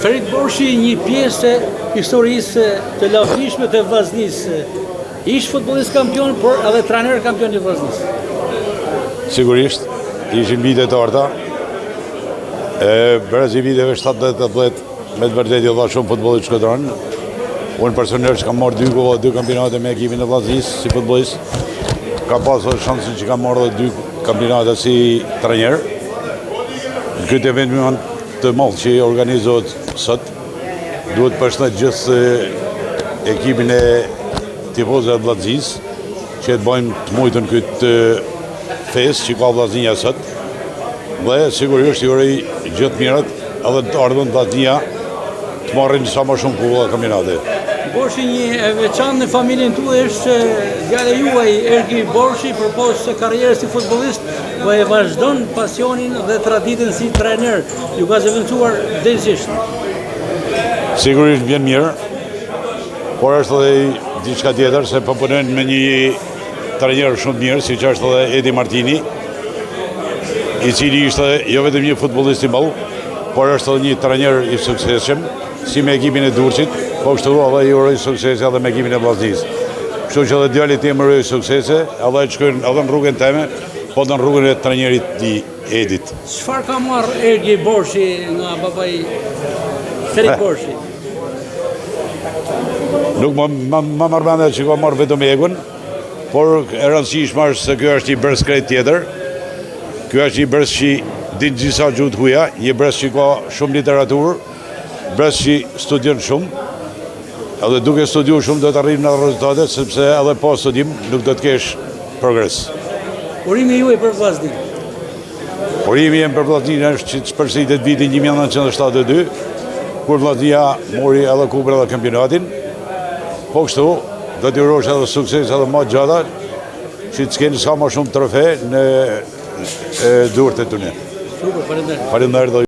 Ferit Borshi, një pjesë e historisë të lavdishme të Vllaznisë. Ish futbollist kampion, por edhe trajner kampion i Vllaznisë. Sigurisht, ishin vite të arta. Brez i viteve 70-80, me të vërtetë i dha shumë futbollit shkodran. Unë personalisht kam marrë dy kampionate me ekipin e Vllaznisë si futbollist. Ka pasur shansin që kam marrë edhe 2 kampionate si trajner. Në këtë eveniment të madh që organizohet sot, duhet përshëndet gjithë ekipin e tifozëve të Vllaznisë që të bëjmë të mujtën këtë festë që ka Vllaznia sot. Dhe sigurisht i uroj gjithë mirat edhe të ardhën Vllaznia të marrin sa më shumë kulla kampionate. Borshi, një e veçantë në familjen tuaj është djali juaj Ergi Borshi, përposë karrierës si futbollist, po e vazhdon pasionin dhe traditën si trajner. Ju ka zëvendësuar drejtësisht. Sigurisht vjen mirë, por është edhe diçka tjetër se po punojnë me një trajner shumë mirë, siç është edhe Edi Martini, i cili ishte jo vetëm një futbollist i madh, por është edhe një trajner i suksesshëm, si me ekipin e Durrësit, po kështu edhe i uroj suksese edhe me ekipin e Vllaznisë. Kështu që edhe djalit tim uroj suksese, edhe të shkojnë edhe në rrugën time, po në rrugën e trajnerit i Edit. Çfarë ka marrë Ergi Borshi nga babai Ferit Borshi? Nuk më marrë që ka marrë vetëm egun, por e rëndësishme është se kjo është një brez krejt tjetër. Kjo është një brez që din gjitha gjuhët huaja, një brez që ka shumë literaturë, brez që studion shumë, edhe duke studiu shumë do të arrijnë në rezultate, sepse edhe pa studim nuk do të kesh progres. Urimi juaj për Vllazninë? Urimi jem për Vllazninë është që të shpërsitet vitin 1972, kur Vllaznia mori edhe kupën edhe kampionatin. Po kështu, do t'i urosh edhe sukses edhe më gjata, që të s'keni sa më shumë trofe në Durrët e tyre. Super, faleminderit. Faleminderit.